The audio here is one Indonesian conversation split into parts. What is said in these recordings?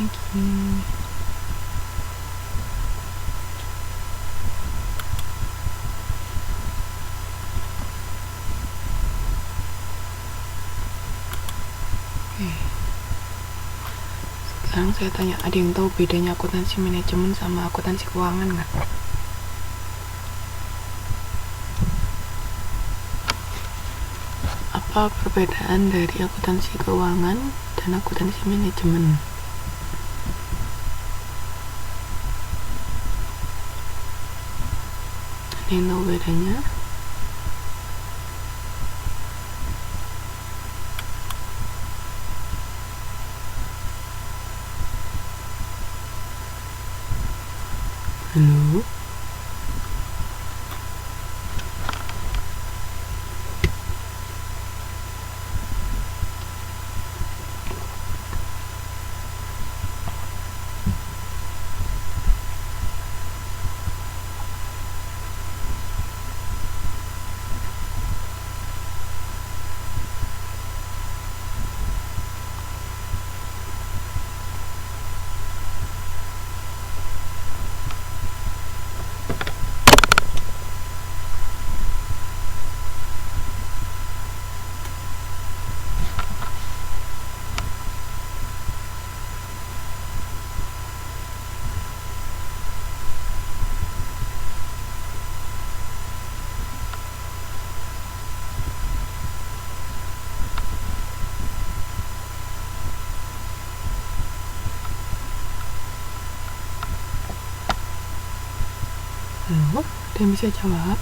lagi. Sekarang saya tanya, ada yang tahu bedanya akuntansi manajemen sama akuntansi keuangan nggak? Apa perbedaan dari akuntansi keuangan dan akuntansi manajemen? Ada yang tahu bedanya? Halo? Halo? Ada yang bisa jawab?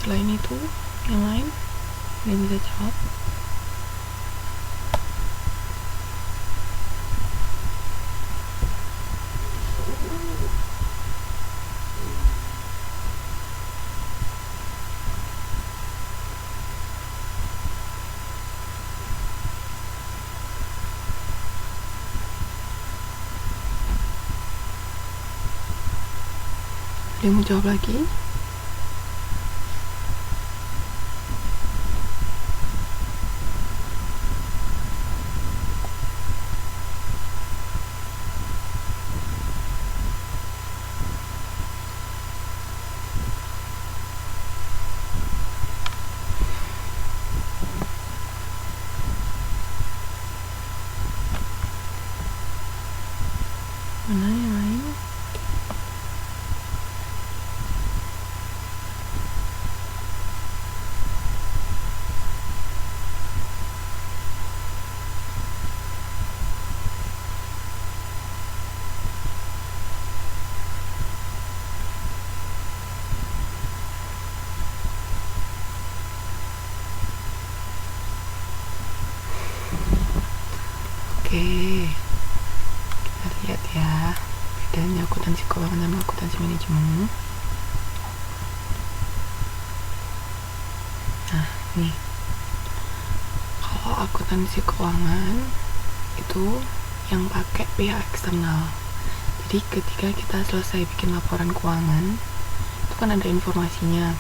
Selain itu, yang lain ada yang bisa jawab? Ada yang mau jawab lagi? Mana yang lain? Oke, kita lihat ya bedanya akuntansi keuangan dan akuntansi manajemen. Nah, nih, kalau akuntansi keuangan itu yang pakai pihak eksternal. Jadi ketika kita selesai bikin laporan keuangan, itu kan ada informasinya.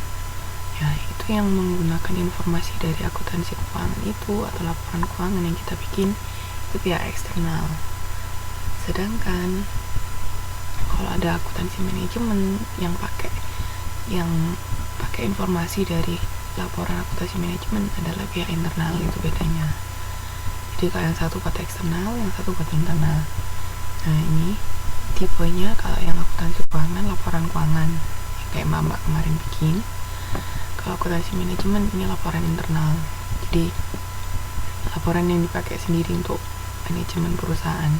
Ya, itu yang menggunakan informasi dari akuntansi keuangan itu atau laporan keuangan yang kita bikin itu pihak eksternal. Sedangkan kalau ada akuntansi manajemen yang pakai informasi dari laporan akuntansi manajemen adalah pihak internal, itu bedanya. Jadi kalau yang satu buat eksternal, yang satu buat internal. Nah, ini tipenya kalau yang akuntansi keuangan, laporan keuangan yang kayak mbak kemarin bikin. Kalau akuntansi manajemen ini laporan internal, jadi laporan yang dipakai sendiri untuk manajemen perusahaan.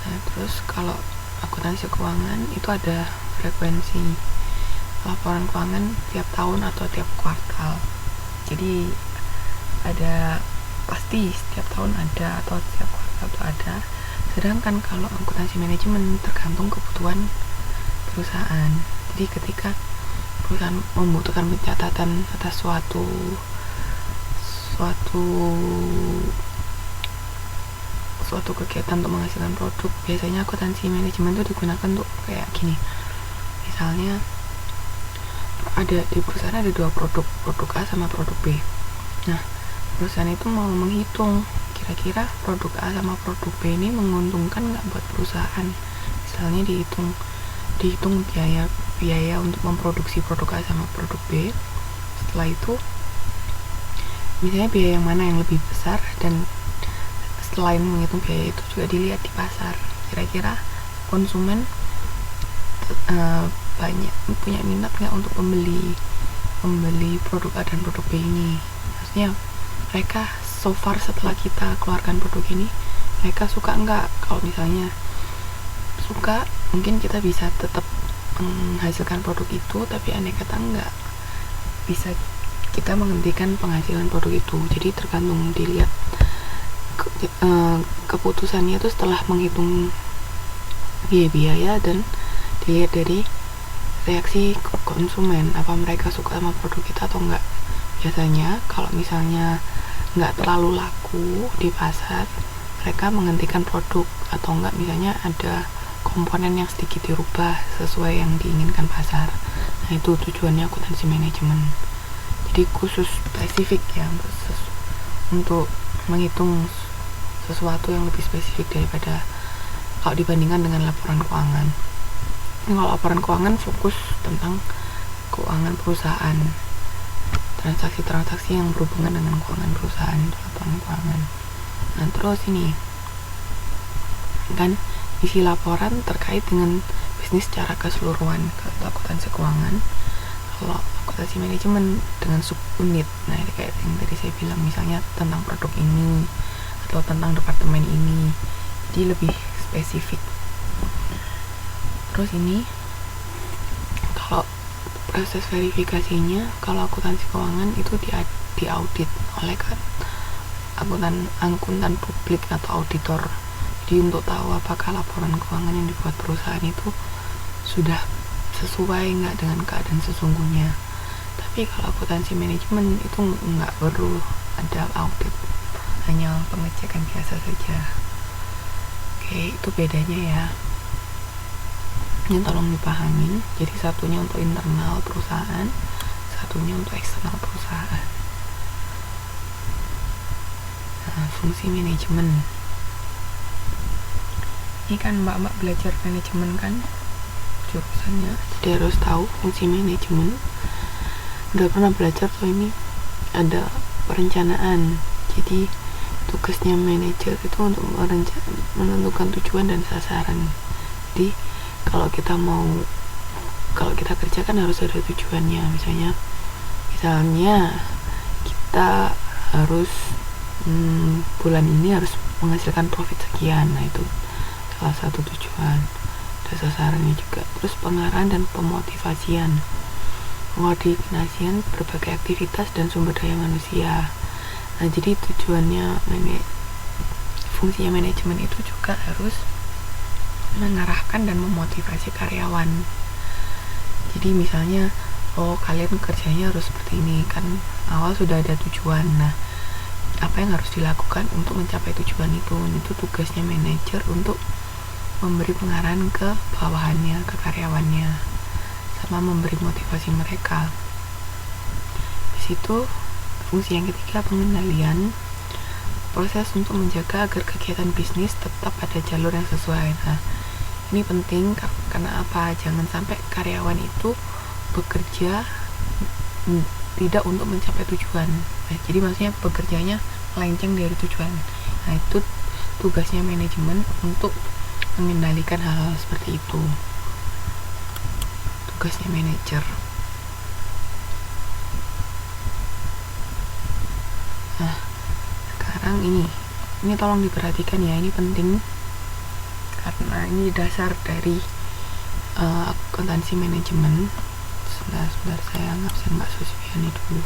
Nah, terus kalau akuntansi keuangan itu ada frekuensi laporan keuangan tiap tahun atau tiap kuartal. Jadi ada pasti setiap tahun ada atau setiap kuartal itu ada. Sedangkan kalau akuntansi manajemen tergantung kebutuhan perusahaan. Jadi ketika perusahaan membutuhkan pencatatan atas suatu kegiatan untuk menghasilkan produk, biasanya akuntansi manajemen itu digunakan untuk kayak gini. Misalnya di perusahaan ada 2 produk A sama produk B. Nah, perusahaan itu mau menghitung kira-kira produk A sama produk B ini menguntungkan nggak buat perusahaan. Misalnya dihitung biaya untuk memproduksi produk A sama produk B. Setelah itu misalnya biaya yang mana yang lebih besar, dan selain menghitung biaya itu juga dilihat di pasar, kira-kira konsumen banyak punya minat nggak untuk membeli produk A dan produk B ini. Maksudnya mereka so far setelah kita keluarkan produk ini, mereka suka nggak? Kalau misalnya suka, mungkin kita bisa tetap menghasilkan produk itu, tapi andai kata enggak, bisa kita menghentikan penghasilan produk itu. Jadi tergantung dilihat keputusannya itu setelah menghitung biaya dan dilihat dari reaksi konsumen, apa mereka suka sama produk kita atau enggak. Biasanya kalau misalnya enggak terlalu laku di pasar, mereka menghentikan produk, atau enggak misalnya ada komponen yang sedikit dirubah sesuai yang diinginkan pasar. Nah, itu tujuannya akuntansi manajemen. Jadi khusus spesifik ya, untuk menghitung sesuatu yang lebih spesifik daripada kalau dibandingkan dengan laporan keuangan. Kalau laporan keuangan fokus tentang keuangan perusahaan, transaksi-transaksi yang berhubungan dengan keuangan perusahaan, itu laporan keuangan. Nah, terus ini kan isi laporan terkait dengan bisnis secara keseluruhan. Kalau akuntansi keuangan, kalau akuntansi manajemen dengan subunit. Nah, ini kayak yang tadi saya bilang, misalnya tentang produk ini atau tentang departemen ini, jadi lebih spesifik. Terus ini kalau proses verifikasinya, kalau akuntansi keuangan itu diaudit oleh akuntan publik atau auditor. Jadi untuk tahu apakah laporan keuangan yang dibuat perusahaan itu sudah sesuai nggak dengan keadaan sesungguhnya. Tapi kalau akuntansi manajemen itu nggak perlu ada audit, hanya pengecekan biasa saja. Oke, itu bedanya ya. Ini tolong dipahamin. Jadi satunya untuk internal perusahaan, satunya untuk eksternal perusahaan. Nah, fungsi manajemen. Ini kan mbak-mbak belajar manajemen kan jurusannya, jadi harus tahu fungsi manajemen. Udah pernah belajar tuh, ini ada perencanaan. Jadi tugasnya manajer itu untuk menentukan tujuan dan sasaran. Jadi kalau kita kerja kan harus ada tujuannya. Misalnya kita harus bulan ini harus menghasilkan profit sekian. Nah, itu salah satu tujuan. Ada sasarannya juga. Terus pengarahan dan pemotivasian, koordinasian berbagai aktivitas dan sumber daya manusia. Nah, jadi tujuannya fungsinya manajemen itu juga harus mengarahkan dan memotivasi karyawan. Jadi misalnya, kalian kerjanya harus seperti ini, kan awal sudah ada tujuan. Nah, apa yang harus dilakukan untuk mencapai tujuan itu tugasnya manajer untuk memberi pengarahan ke bawahannya, ke karyawannya, sama memberi motivasi mereka. Di situ fungsi yang ketiga, pengendalian, proses untuk menjaga agar kegiatan bisnis tetap pada jalur yang sesuai. Nah, ini penting karena apa? Jangan sampai karyawan itu bekerja tidak untuk mencapai tujuan. Nah, jadi maksudnya bekerjanya melenceng dari tujuan. Nah, itu tugasnya manajemen untuk mengendalikan hal-hal seperti itu. Tugasnya manajer. Nah, sekarang ini tolong diperhatikan ya, ini penting karena ini dasar dari akuntansi manajemen. Sebentar saya ngabsen Mbak Susviani dulu.